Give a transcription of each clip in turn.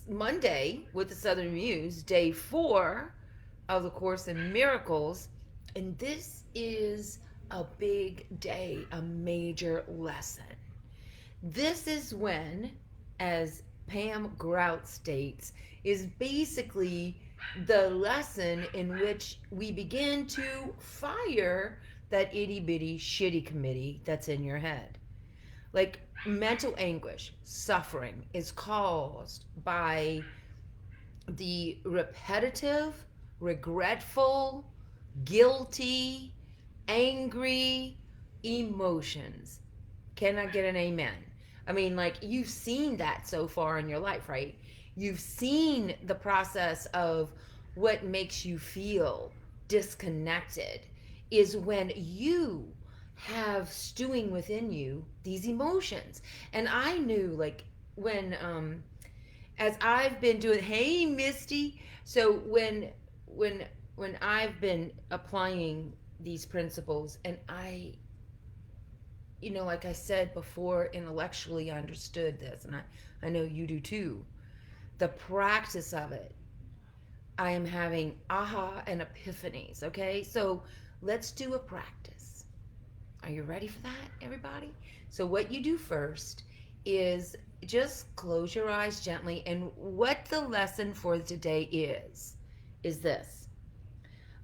Monday with the Southern Muse, day 4 of the Course in Miracles. And this is a big day, a major lesson. This is when, as Pam Grout states, is basically the lesson in which we begin to fire that itty bitty shitty committee that's in your head. Like, mental anguish, suffering is caused by the repetitive, regretful, guilty, angry emotions. Can I get an amen? I mean, like, you've seen that so far in your life, right? You've seen the process of what makes you feel disconnected is when you have stewing within you these emotions. And I knew, like, when as I've been doing, hey Misty, so when when I've been applying these principles, and like I said before, intellectually I understood this, and I know you do too. The practice of it, I am having aha and epiphanies. Okay, so let's do a practice. Are you ready for that, everybody? So what you do first is just close your eyes gently, and what the lesson for today is this: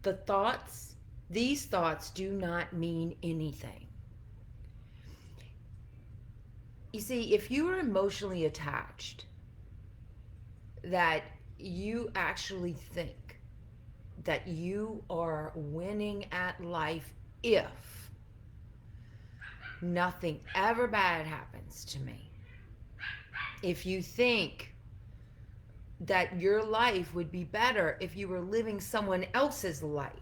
the thoughts, these thoughts do not mean anything. You see, if you are emotionally attached, that you actually think that you are winning at life if nothing ever bad happens to me. If you think that your life would be better if you were living someone else's life,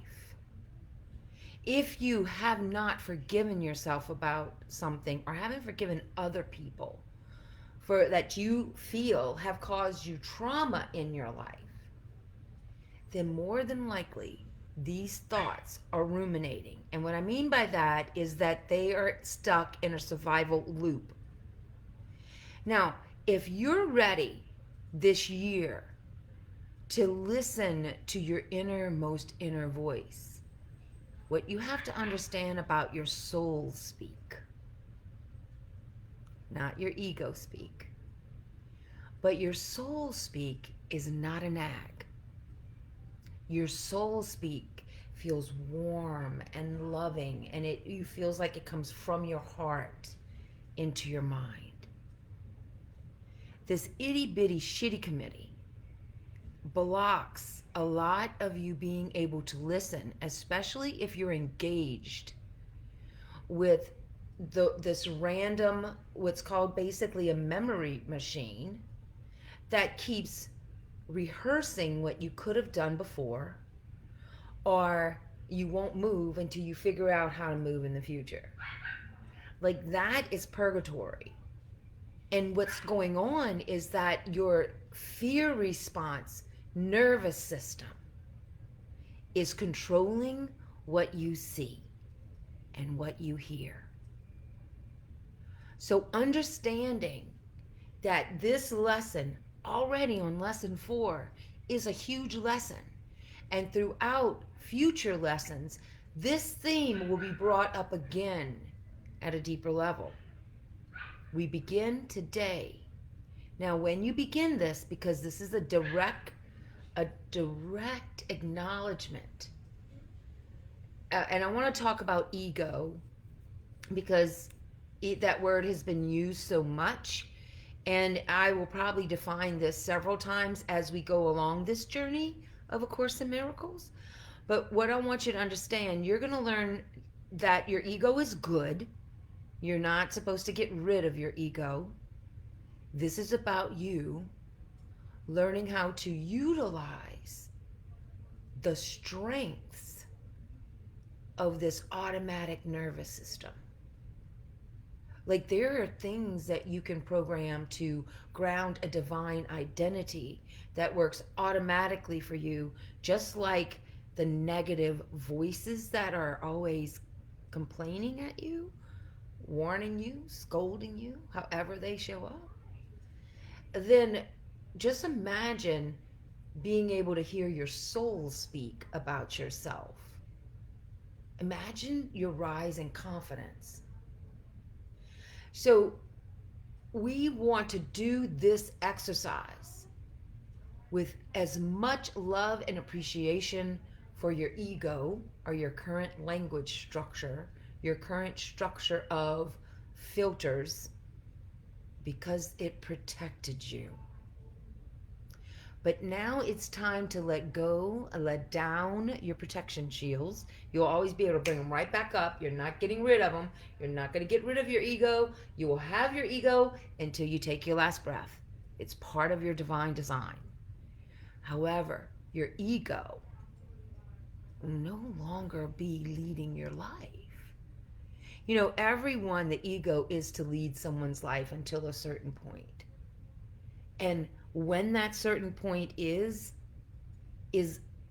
if you have not forgiven yourself about something or haven't forgiven other people for that you feel have caused you trauma in your life, then more than likely these thoughts are ruminating. And what I mean by that is that they are stuck in a survival loop. Now, if you're ready this year to listen to your innermost inner voice, what you have to understand about your soul speak, not your ego speak, but your soul speak is not a nag. Your soul speak feels warm and loving, and it feels like it comes from your heart into your mind. This itty bitty shitty committee blocks a lot of you being able to listen, especially if you're engaged with this random, what's called basically a memory machine that keeps rehearsing what you could have done before, or you won't move until you figure out how to move in the future. Like, that is purgatory. And what's going on is that your fear response nervous system is controlling what you see and what you hear. So understanding that this lesson, already on lesson 4, is a huge lesson. And throughout future lessons, this theme will be brought up again at a deeper level. We begin today. Now, when you begin this, because this is a direct acknowledgement, and I want to talk about ego because that word has been used so much, and I will probably define this several times as we go along this journey of A Course in Miracles. But what I want you to understand, you're going to learn that your ego is good. You're not supposed to get rid of your ego. This is about you learning how to utilize the strengths of this automatic nervous system. Like, there are things that you can program to ground a divine identity that works automatically for you, just like the negative voices that are always complaining at you, warning you, scolding you, however they show up. Then just imagine being able to hear your soul speak about yourself. Imagine your rise in confidence. So, we want to do this exercise with as much love and appreciation for your ego or your current language structure, your current structure of filters, because it protected you. But now it's time to let go, let down your protection shields. You'll always be able to bring them right back up. You're not getting rid of them. You're not going to get rid of your ego. You will have your ego until you take your last breath. It's part of your divine design. However, your ego will no longer be leading your life. You know, everyone, the ego is to lead someone's life until a certain point. And when that certain point is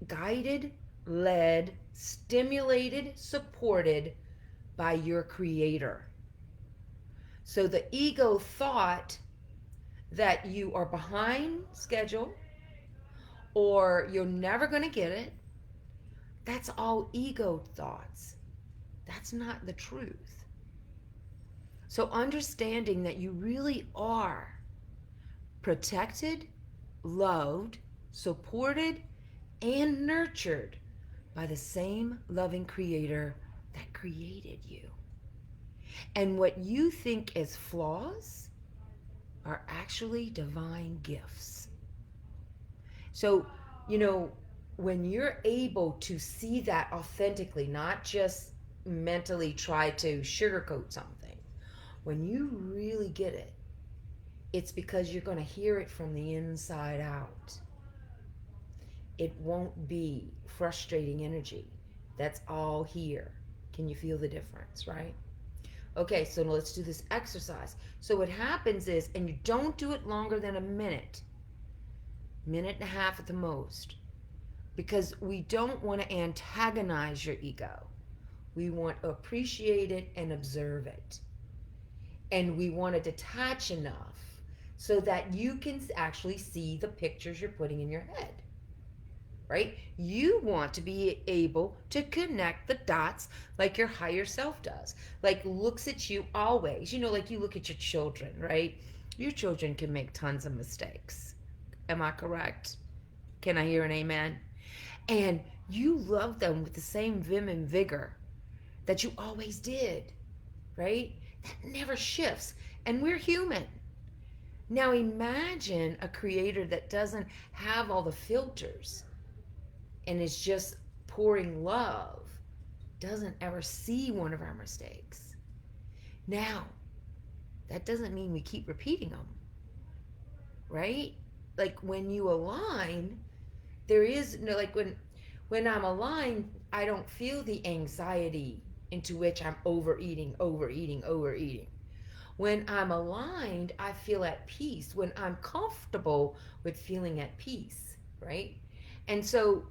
guided, led, stimulated, supported by your creator. So the ego thought that you are behind schedule or you're never going to get it. That's all ego thoughts. That's not the truth. So understanding that you really are protected, loved, supported, and nurtured by the same loving creator that created you. And what you think is flaws are actually divine gifts. So, you know, when you're able to see that authentically, not just mentally try to sugarcoat something, when you really get it, it's because you're going to hear it from the inside out. It won't be frustrating energy. That's all here. Can you feel the difference, right? Okay, so now let's do this exercise. So what happens is, and you don't do it longer than a minute and a half at the most, because we don't want to antagonize your ego. We want to appreciate it and observe it. And we want to detach enough so that you can actually see the pictures you're putting in your head, right? You want to be able to connect the dots like your higher self does, like looks at you always, you know, like you look at your children, right? Your children can make tons of mistakes. Am I correct? Can I hear an amen? And you love them with the same vim and vigor that you always did, right? That never shifts. And we're human. Now imagine a creator that doesn't have all the filters and is just pouring love, doesn't ever see one of our mistakes. Now, that doesn't mean we keep repeating them, right? Like when you align, there is no, like when I'm aligned, I don't feel the anxiety into which I'm overeating. When I'm aligned, I feel at peace. When I'm comfortable with feeling at peace, right? And so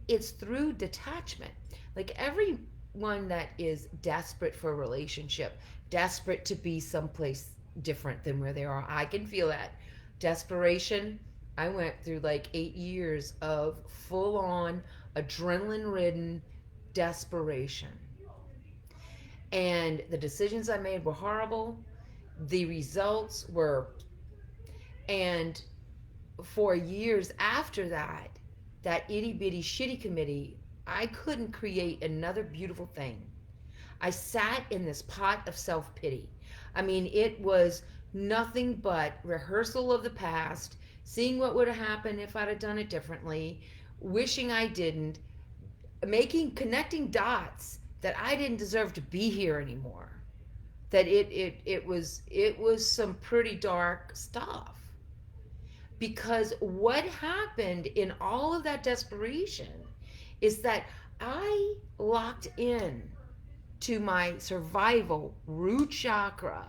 it's through detachment. Like everyone that is desperate for a relationship, desperate to be someplace different than where they are, I can feel that desperation. I went through like 8 years of full on adrenaline ridden desperation. And the decisions I made were horrible. The results were, and for years after that, that itty bitty shitty committee, I couldn't create another beautiful thing. I sat in this pot of self pity. I mean, it was nothing but rehearsal of the past, seeing what would have happened if I'd have done it differently, wishing I didn't, connecting dots that I didn't deserve to be here anymore. That it was some pretty dark stuff. Because what happened in all of that desperation is that I locked in to my survival root chakra,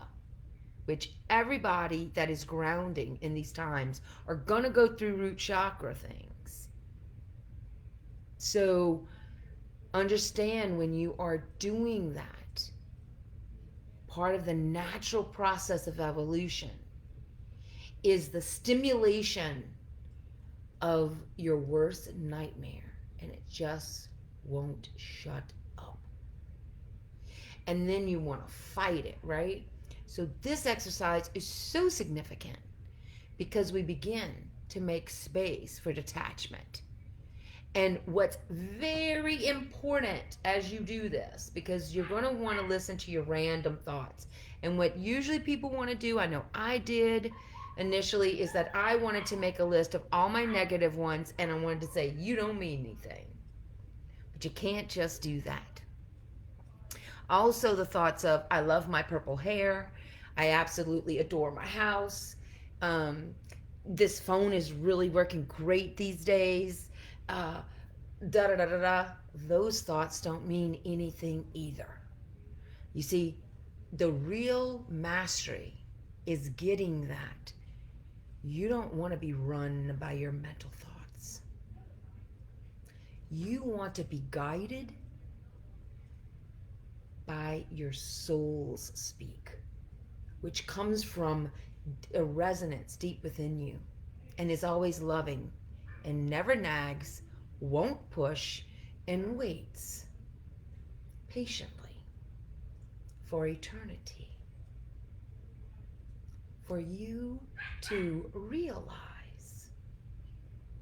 which everybody that is grounding in these times are going to go through root chakra things. So understand when you are doing that, part of the natural process of evolution is the stimulation of your worst nightmare, and it just won't shut up. And then you want to fight it, right? So this exercise is so significant because we begin to make space for detachment. And what's very important as you do this, because you're going to want to listen to your random thoughts. And what usually people want to do, I know I did initially, is that I wanted to make a list of all my negative ones and I wanted to say, you don't mean anything. But you can't just do that. Also, the thoughts of, I love my purple hair. I absolutely adore my house. Um, this phone is really working great these days. Da da da da da. Those thoughts don't mean anything either. You see, the real mastery is getting that. You don't want to be run by your mental thoughts. You want to be guided by your soul's speak, which comes from a resonance deep within you and is always loving and never nags, won't push, and waits patiently for eternity for you to realize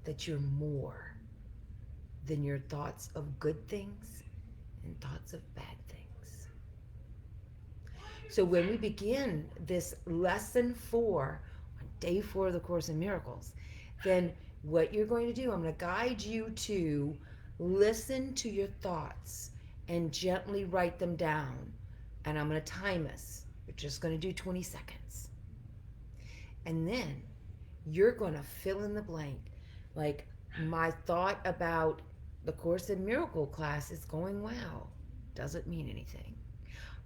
that you're more than your thoughts of good things and thoughts of bad things. So when we begin this lesson 4 on day 4 of the Course in Miracles, then what you're going to do, I'm going to guide you to listen to your thoughts and gently write them down. And I'm going to time us. We're just going to do 20 seconds. And then you're going to fill in the blank. Like, my thought about the Course in Miracle class is going well. Doesn't mean anything.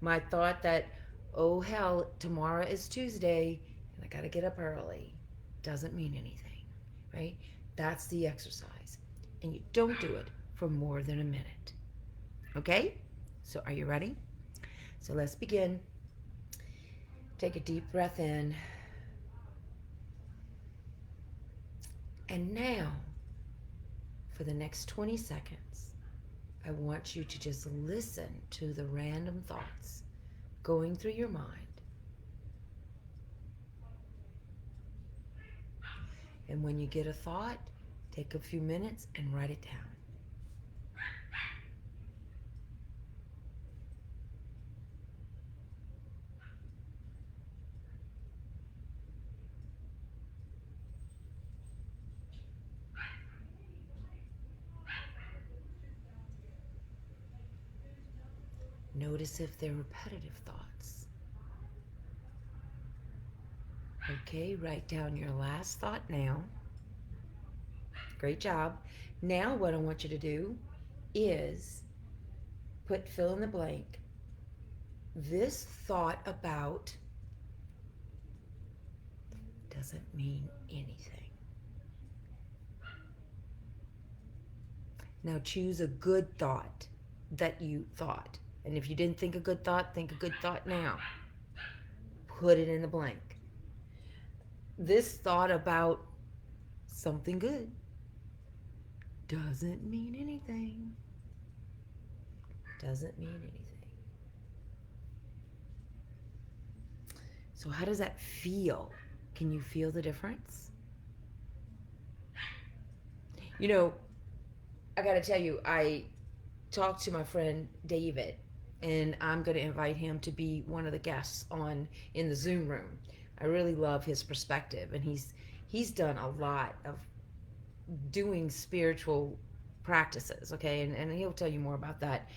My thought that, oh hell, tomorrow is Tuesday and I got to get up early. Doesn't mean anything, right? That's the exercise. And you don't do it for more than a minute. Okay? So are you ready? So let's begin. Take a deep breath in. And now, for the next 20 seconds, I want you to just listen to the random thoughts going through your mind. And when you get a thought, take a few minutes and write it down. Notice if they're repetitive thoughts. Okay, write down your last thought now. Great job. Now what I want you to do is fill in the blank. This thought about doesn't mean anything. Now choose a good thought that you thought. And if you didn't think a good thought, think a good thought now. Put it in the blank. This thought about something good doesn't mean anything. Doesn't mean anything. So how does that feel? Can you feel the difference? You know, I got to tell you, I talked to my friend David, and I'm going to invite him to be one of the guests in the Zoom room. I really love his perspective, and he's done a lot of doing spiritual practices, okay? And he'll tell you more about that.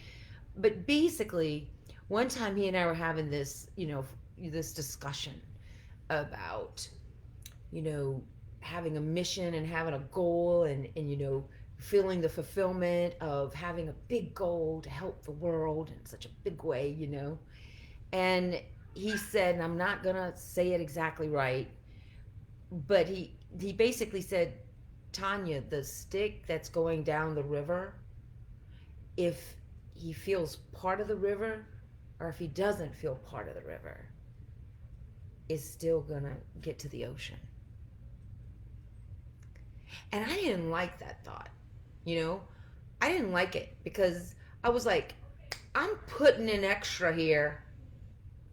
But basically, one time he and I were having this, this discussion about, having a mission and having a goal and feeling the fulfillment of having a big goal to help the world in such a big way, And he said, and I'm not going to say it exactly right, but he basically said, Tanya, the stick that's going down the river, if he feels part of the river or if he doesn't feel part of the river, is still going to get to the ocean. And I didn't like that thought, you know? I didn't like it because I was like, I'm putting in extra here.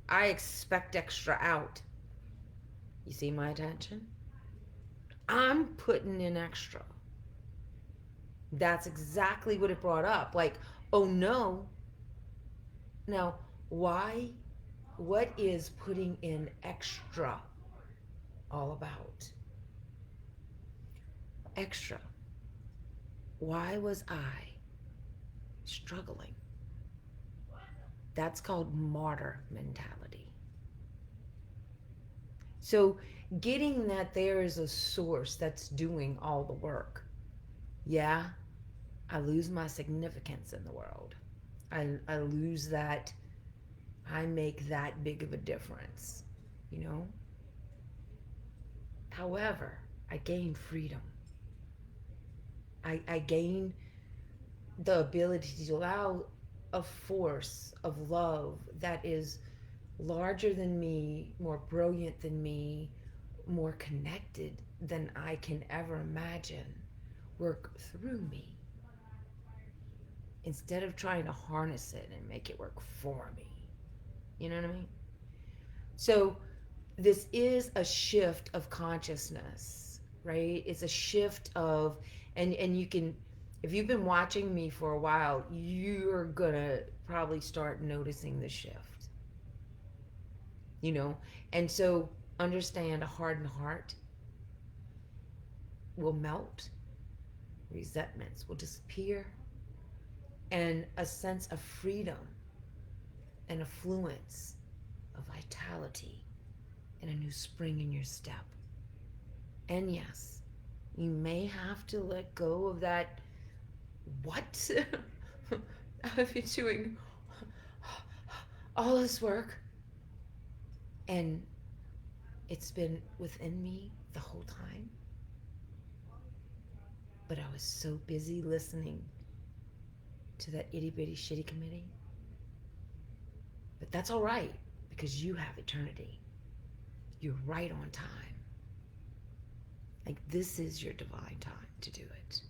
I expect extra out. You see my attention? I'm putting in extra. That's exactly what it brought up. Like, oh no. Now, why? What is putting in extra all about? Extra. Why was I struggling? That's called martyr mentality. So, getting that there is a source that's doing all the work. Yeah, I lose my significance in the world. I lose that, I make that big of a difference, you know? However, I gain freedom. I gain the ability to allow a force of love that is larger than me, more brilliant than me, more connected than I can ever imagine work through me instead of trying to harness it and make it work for me. You know what I mean? So, this is a shift of consciousness, right? It's a shift of, and you can, if you've been watching me for a while, you're gonna probably start noticing the shift, you know? And so understand, a hardened heart will melt, resentments will disappear, and a sense of freedom and affluence, of vitality, and a new spring in your step. And yes, you may have to let go of that. What? I've been doing all this work and it's been within me the whole time. But I was so busy listening to that itty bitty shitty committee. But that's all right because you have eternity. You're right on time. Like, this is your divine time to do it.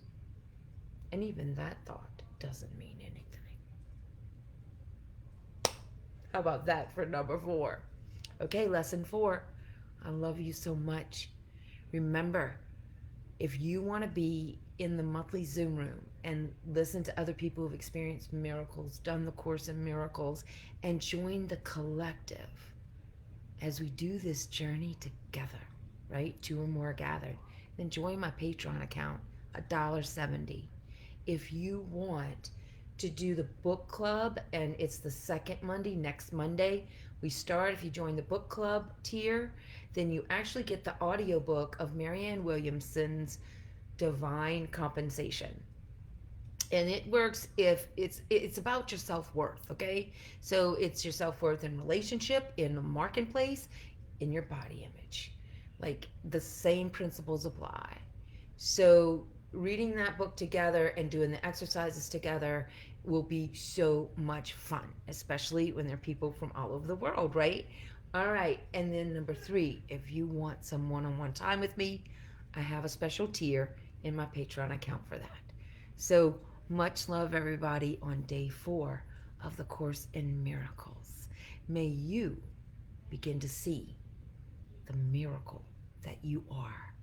And even that thought doesn't mean anything. How about that for number 4? Okay, lesson 4. I love you so much. Remember, if you want to be in the monthly Zoom room and listen to other people who've experienced miracles, done the Course in Miracles, and join the collective as we do this journey together, right? 2 or more gathered, then join my Patreon account, $1.70. If you want to do the book club, and it's the second Monday, next Monday, we start. If you join the book club tier, then you actually get the audiobook of Marianne Williamson's Divine Compensation. And it works if it's about your self-worth, okay? So it's your self-worth in relationship, in the marketplace, in your body image. Like, the same principles apply. So reading that book together and doing the exercises together will be so much fun, especially when there are people from all over the world, right? All right. And then number 3, if you want some one-on-one time with me, I have a special tier in my Patreon account for that. So much love, everybody, on day 4 of the Course in Miracles. May you begin to see the miracle that you are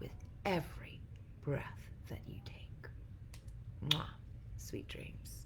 with every breath that you take. Mwah. Sweet dreams.